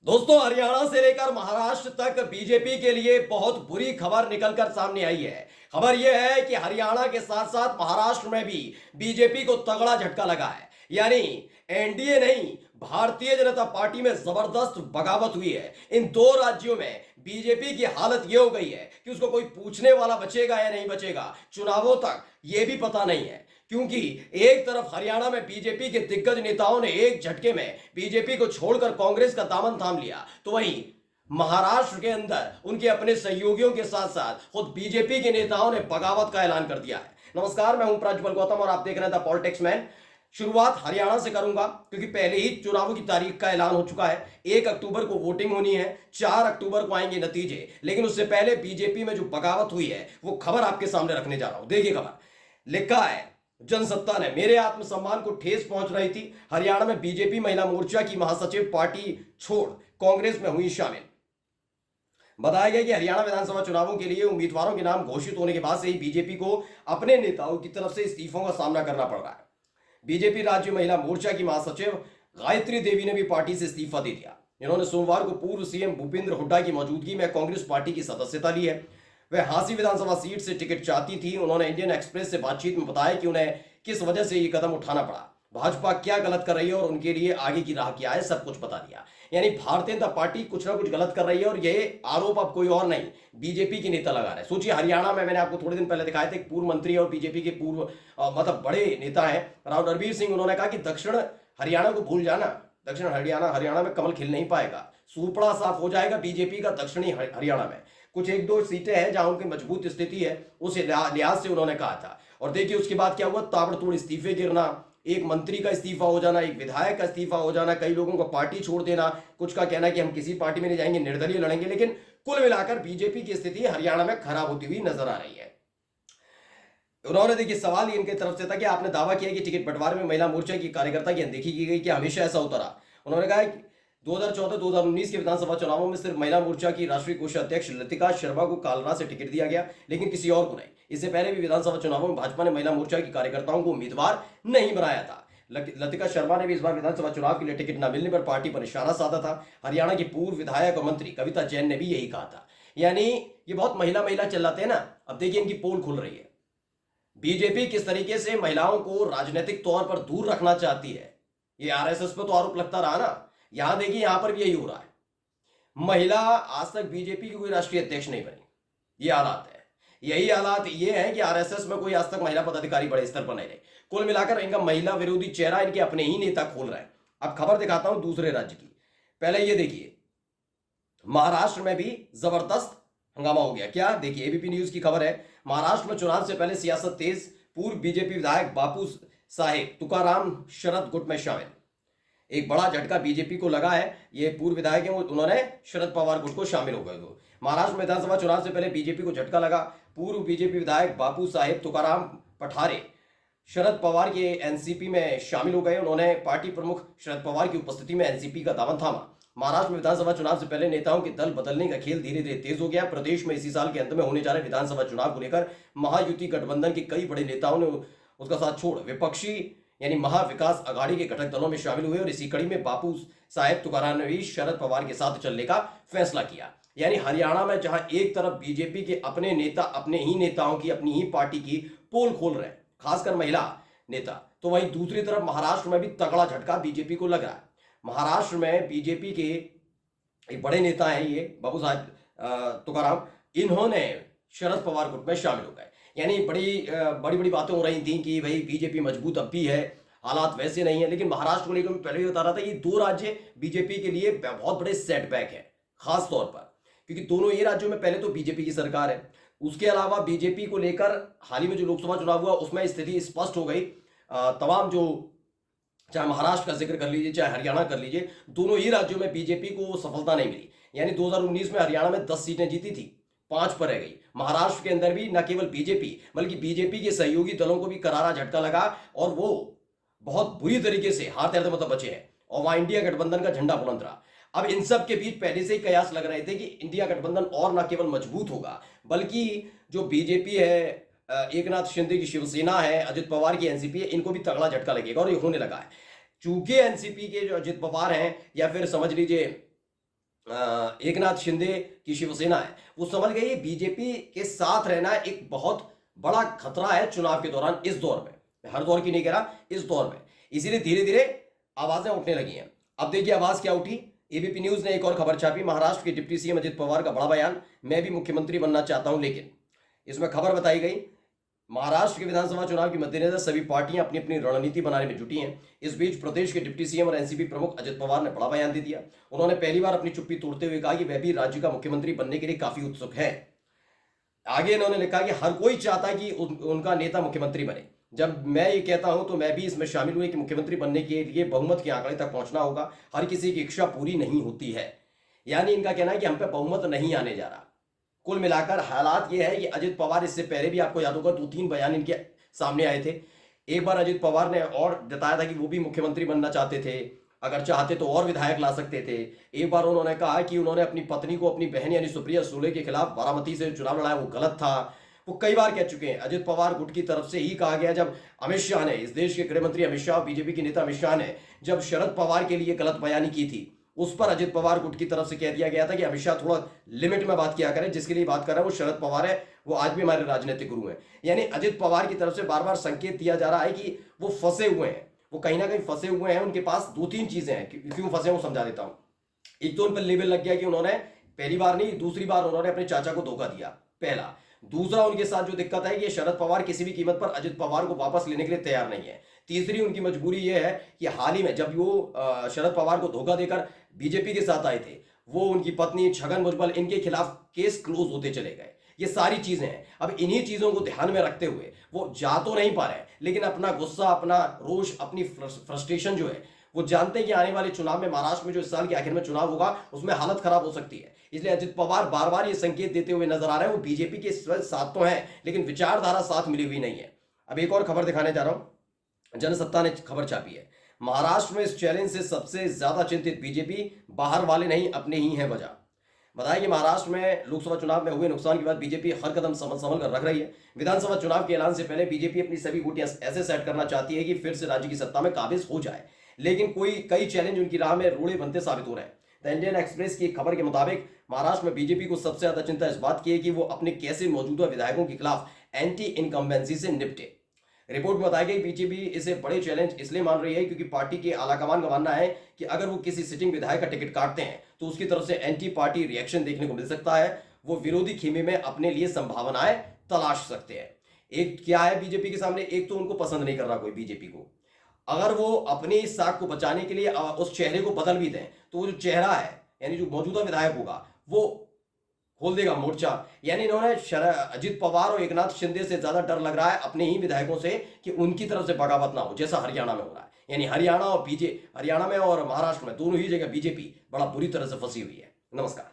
दोस्तों, हरियाणा से लेकर महाराष्ट्र तक बीजेपी के लिए बहुत बुरी खबर निकलकर सामने आई है। खबर यह है कि हरियाणा के साथ साथ महाराष्ट्र में भी बीजेपी को तगड़ा झटका लगा है। यानी एनडीए नहीं, भारतीय जनता पार्टी में जबरदस्त बगावत हुई है। इन दो राज्यों में बीजेपी की हालत यह हो गई है कि उसको कोई पूछने वाला बचेगा या नहीं बचेगा, चुनावों तक यह भी पता नहीं है। क्योंकि एक तरफ हरियाणा में बीजेपी के दिग्गज नेताओं ने एक झटके में बीजेपी को छोड़कर कांग्रेस का दामन थाम लिया, तो वहीं महाराष्ट्र के अंदर उनके अपने सहयोगियों के साथ साथ खुद बीजेपी के नेताओं ने बगावत का ऐलान कर दिया है। नमस्कार, मैं हूं प्रज्वल गौतम और आप देख रहे हैं द पॉलिटिक्स मैन। शुरुआत हरियाणा से करूंगा क्योंकि पहले ही चुनावों की तारीख का ऐलान हो चुका है। 1 अक्टूबर को वोटिंग होनी है, 4 अक्टूबर को आएंगे नतीजे। लेकिन उससे पहले बीजेपी में जो बगावत हुई है वो खबर आपके सामने रखने जा रहा हूं। देखिए, खबर लिखा है, जनसत्ता ने मेरे आत्मसम्मान को ठेस पहुंच रही थी। हरियाणा में बीजेपी महिला मोर्चा की महासचिव पार्टी छोड़ कांग्रेस में हुई शामिल। बताया गया कि हरियाणा विधानसभा चुनावों के लिए उम्मीदवारों के नाम घोषित होने के बाद से ही बीजेपी को अपने नेताओं की तरफ से इस्तीफों का सामना करना पड़ रहा है। बीजेपी राज्य महिला मोर्चा की महासचिव गायत्री देवी ने भी पार्टी से इस्तीफा दे दिया। इन्होंने सोमवार को पूर्व सीएम भूपेंद्र हुड्डा की मौजूदगी में कांग्रेस पार्टी की सदस्यता ली है। वह हांसी विधानसभा सीट से टिकट चाहती थी। उन्होंने इंडियन एक्सप्रेस से बातचीत में बताया कि उन्हें किस वजह से ये कदम उठाना पड़ा, भाजपा क्या गलत कर रही है और उनके लिए आगे की राह क्या है, सब कुछ बता दिया। यानी भारतीय जनता पार्टी कुछ ना कुछ गलत कर रही है और ये आरोप अब कोई और नहीं, बीजेपी के नेता लगा रहे हैं। सोचिए, हरियाणा में मैंने आपको थोड़े दिन पहले दिखाया था, एक पूर्व मंत्री और बीजेपी के पूर्व मतलब बड़े नेता हैं राव रणबीर सिंह। उन्होंने कहा कि दक्षिण हरियाणा को भूल जाना, दक्षिण हरियाणा में कमल खिल नहीं पाएगा, सूपड़ा साफ हो जाएगा बीजेपी का दक्षिणी हरियाणा में। कुछ एक दो सीटें हैं जहां उनकी मजबूत स्थिति है, उस लिहाज से उन्होंने कहा था। और देखिए उसके बाद क्या हुआ, ताबड़तोड़ इस्तीफे गिरना, एक मंत्री का इस्तीफा हो जाना, एक विधायक का इस्तीफा हो जाना, कई लोगों को पार्टी छोड़ देना, कुछ का कहना है कि हम किसी पार्टी में नहीं जाएंगे, निर्दलीय लड़ेंगे। लेकिन कुल मिलाकर बीजेपी की स्थिति हरियाणा में खराब होती हुई नजर आ रही है। उन्होंने देखिए सवाल इनके तरफ से था कि आपने दावा किया कि टिकट बंटवारे में महिला मोर्चा की कार्यकर्ता की अनदेखी की गई, कि हमेशा ऐसा होता रहा। उन्होंने कहा कि 2014-2019 के विधानसभा चुनावों में सिर्फ महिला मोर्चा की राष्ट्रीय कोषाध्यक्ष लतिका शर्मा को कालरा से टिकट दिया गया, लेकिन किसी और को नहीं। इससे पहले भी विधानसभा चुनावों में भाजपा ने महिला मोर्चा की कार्यकर्ताओं को उम्मीदवार नहीं बनाया था। लतिका शर्मा ने भी इस बार विधानसभा चुनाव के लिए टिकट न मिलने पर पार्टी पर निशाना साधा था। हरियाणा की पूर्व विधायक और मंत्री कविता जैन ने भी यही कहा था। यानी ये बहुत महिला महिला चिल्लाते हैं ना, अब देखिए इनकी पोल खुल रही है। बीजेपी किस तरीके से महिलाओं को राजनीतिक तौर पर दूर रखना चाहती है, ये आरएसएस पर तो आरोप लगता रहा ना। यहां देखिए, यहां पर भी यही हो रहा है। महिला आज तक बीजेपी की कोई राष्ट्रीय अध्यक्ष नहीं बनी, ये हालात है। यही हालात ये है कि आरएसएस में कोई आज तक महिला पदाधिकारी बड़े स्तर पर नहीं रहे। कुल मिलाकर इनका महिला विरोधी चेहरा इनके अपने ही नेता खोल रहे हैं। अब खबर दिखाता हूं दूसरे राज्य की। पहले ये देखिए, महाराष्ट्र में भी जबरदस्त हंगामा हो गया। क्या, देखिए एबीपी न्यूज की खबर है, महाराष्ट्र में चुनाव से पहले सियासत तेज, पूर्व बीजेपी विधायक बापू साहेब तुकाराम शरद गुट में शामिल। एक बड़ा झटका बीजेपी को लगा है। ये पूर्व विधायक हैं, उन्होंने शरद पवार गुट को शामिल हो गए। तो महाराष्ट्र में विधानसभा चुनाव से पहले बीजेपी को झटका लगा। पूर्व बीजेपी विधायक बापू साहेब तुकाराम पठारे शरद पवार के एनसीपी में शामिल हो गए। उन्होंने पार्टी प्रमुख शरद पवार की उपस्थिति में एनसीपी का दामन थामा। महाराष्ट्र में विधानसभा चुनाव से पहले नेताओं के दल बदलने का खेल धीरे धीरे तेज हो गया। प्रदेश में इसी साल के अंत में होने जा रहे विधानसभा चुनाव को लेकर महायुति गठबंधन के कई बड़े नेताओं ने उसका साथ छोड़ विपक्षी यानी महाविकास अघाड़ी के घटक दलों में शामिल हुए। और इसी कड़ी में बापू साहेब तुकाराम ने भी शरद पवार के साथ चलने का फैसला किया। यानी हरियाणा में जहां एक तरफ बीजेपी के अपने नेता अपने ही नेताओं की, अपनी ही पार्टी की पोल खोल रहे हैं, खासकर महिला नेता, तो वहीं दूसरी तरफ महाराष्ट्र में भी तगड़ा झटका बीजेपी को लग रहा है। महाराष्ट्र में बीजेपी के एक बड़े नेता हैं ये बाबू साहब तुकाराम, इन्होंने शरद पवार गुट में शामिल हो गए। यानी बड़ी बातें हो रही थी कि भाई बीजेपी मजबूत अब भी है, हालात वैसे नहीं है। लेकिन महाराष्ट्र को लेकर मैं पहले ही बता रहा था, ये दो राज्य बीजेपी के लिए बहुत बड़े सेटबैक है, खास तौर पर क्योंकि दोनों ही राज्यों में पहले तो बीजेपी की सरकार है। उसके अलावा बीजेपी को लेकर हाल ही में जो लोकसभा चुनाव हुआ उसमें स्थिति स्पष्ट हो गई। तमाम जो, चाहे महाराष्ट्र का जिक्र कर लीजिए चाहे हरियाणा कर लीजिए, दोनों ही राज्यों में बीजेपी को सफलता नहीं मिली। यानी 2019 में हरियाणा में 10 सीटें जीती थी, 5 पर रह गई। महाराष्ट्र के अंदर भी न केवल बीजेपी बल्कि बीजेपी के सहयोगी दलों को भी करारा झटका लगा और वो बहुत बुरी तरीके से हार तैरते मतलब बचे हैं और वहां इंडिया गठबंधन का झंडा बुलंद रहा। अब इन सब के बीच पहले से ही कयास लग रहे थे कि इंडिया गठबंधन और न केवल मजबूत होगा बल्कि जो बीजेपी है, एकनाथ शिंदे की शिवसेना है, अजित पवार की एनसीपी है, इनको भी तगड़ा झटका लगेगा और ये होने लगा है। चूंकि एनसीपी के जो अजित पवार हैं या फिर समझ लीजिए एकनाथ शिंदे की शिवसेना है वो समझ गई बीजेपी के साथ रहना एक बहुत बड़ा खतरा है चुनाव के दौरान, इस दौर में। मैं हर दौर की नहीं कह रहा, इस दौर में। इसीलिए धीरे धीरे आवाजें उठने लगी हैं। अब देखिए आवाज क्या उठी। एबीपी न्यूज ने एक और खबर छापी, महाराष्ट्र के डिप्टी सीएम अजित पवार का बड़ा बयान, मैं भी मुख्यमंत्री बनना चाहता हूं लेकिन। इसमें खबर बताई गई महाराष्ट्र के विधानसभा चुनाव के मद्देनजर सभी पार्टियां अपनी अपनी रणनीति बनाने में जुटी हैं। इस बीच प्रदेश के डिप्टी सीएम और एनसीपी प्रमुख अजित पवार ने बड़ा बयान दे दिया। उन्होंने पहली बार अपनी चुप्पी तोड़ते हुए कहा कि वह भी राज्य का मुख्यमंत्री बनने के लिए काफी उत्सुक है। आगे इन्होंने लिखा कि हर कोई चाहता है कि उनका नेता मुख्यमंत्री बने। जब मैं ये कहता हूं तो मैं भी इसमें शामिल हुए कि मुख्यमंत्री बनने के लिए बहुमत के आंकड़े तक पहुंचना होगा। हर किसी की इच्छा पूरी नहीं होती है। यानी इनका कहना है कि हम पे बहुमत नहीं आने जा रहा। कुल मिलाकर हालात ये है कि अजित पवार, इससे पहले भी आपको याद होगा 2-3 बयान इनके सामने आए थे। एक बार अजित पवार ने और जताया था कि वो भी मुख्यमंत्री बनना चाहते थे, अगर चाहते तो और विधायक ला सकते थे। एक बार उन्होंने कहा कि उन्होंने अपनी पत्नी को अपनी बहन यानी सुप्रिया सुले के खिलाफ बारामती से चुनाव लड़ाया, वो गलत था। वो कई बार कह चुके हैं। अजित पवार गुट की तरफ से ही कहा गया, जब अमित शाह ने, इस देश के गृह मंत्री अमित शाह, बीजेपी के नेता अमित शाह ने जब शरद पवार के लिए गलत बयानी की थी, उस पर अजित पवार गुट की तरफ से कह दिया गया था कि अमित शाह थोड़ा लिमिट में बात किया करें। जिसके लिए बात कर रहा है वो शरद पवार है, वो आज भी हमारे राजनीतिक गुरु हैं। यानी अजित पवार की तरफ से बार बार संकेत दिया जा रहा है कि वो फंसे हुए हैं, वो कहीं ना कहीं फंसे हुए हैं। उनके पास 2-3 चीजें हैं, क्यों फंसे वो समझा देता हूं। एक तो उन पर लेबल लग गया कि उन्होंने पहली बार नहीं, दूसरी बार उन्होंने अपने चाचा को धोखा दिया, पहला। दूसरा, उनके साथ जो दिक्कत है कि शरद पवार किसी भी कीमत पर अजित पवार को वापस लेने के लिए तैयार नहीं है। तीसरी, उनकी मजबूरी यह है कि हाल ही में जब वो शरद पवार को धोखा देकर बीजेपी के साथ आए थे, वो उनकी पत्नी छगन भुजबल, इनके खिलाफ केस क्लोज होते चले गए। ये सारी चीजें हैं। अब इन्हीं चीजों को ध्यान में रखते हुए वो जा तो नहीं पा रहे, लेकिन अपना गुस्सा, अपना रोष, अपनी फ्रस्ट्रेशन जो है, वो जानते हैं कि आने वाले चुनाव में, महाराष्ट्र में जो इस साल के आखिर में चुनाव होगा, उसमें हालत खराब हो सकती है। इसलिए अजित पवार बार बार ये संकेत देते हुए नजर आ रहे हैं वो बीजेपी के साथ तो हैं, लेकिन विचारधारा साथ मिली हुई नहीं है। अब एक और खबर दिखाने जा रहा हूं, जनसत्ता ने खबर छापी है, महाराष्ट्र में इस चैलेंज से सबसे ज्यादा चिंतित बीजेपी, बाहर वाले नहीं अपने ही हैं वजह। बताया कि महाराष्ट्र में लोकसभा चुनाव में हुए नुकसान के बाद बीजेपी हर कदम संभल कर रख रही है। विधानसभा चुनाव के ऐलान से पहले बीजेपी अपनी सभी गोटियां ऐसे सेट करना चाहती है कि फिर से राज्य की सत्ता में काबिज हो जाए, लेकिन कई चैलेंज उनकी राह में रोड़े बनते साबित हो रहे हैं। द इंडियन एक्सप्रेस की एक खबर के मुताबिक महाराष्ट्र में बीजेपी को सबसे ज्यादा चिंता इस बात की है कि वो अपने कैसे मौजूदा विधायकों के खिलाफ एंटी इनकम्बेंसी से निपटे। रिपोर्ट में बताया गया बीजेपी इसे बड़े चैलेंज इसलिए मान रही है क्योंकि पार्टी के आलाकमान का मानना है कि अगर वो किसी सिटिंग विधायक का टिकट काटते हैं तो उसकी तरफ से एंटी पार्टी रिएक्शन देखने को मिल सकता है। वो विरोधी खेमे में अपने लिए संभावनाएं तलाश सकते हैं। एक क्या है बीजेपी के सामने, एक तो उनको पसंद नहीं कर रहा कोई बीजेपी को। अगर वो अपनी साख को बचाने के लिए उस चेहरे को बदल भी दें तो वो जो चेहरा है, यानी जो मौजूदा विधायक होगा, वो खोल देगा मोर्चा। यानी इन्होंने अजित पवार और एकनाथ शिंदे से ज्यादा डर लग रहा है अपने ही विधायकों से कि उनकी तरफ से बगावत ना हो, जैसा हरियाणा में हो रहा है। यानी हरियाणा में और महाराष्ट्र में दोनों ही जगह बीजेपी बड़ा बुरी तरह से फंसी हुई है। नमस्कार।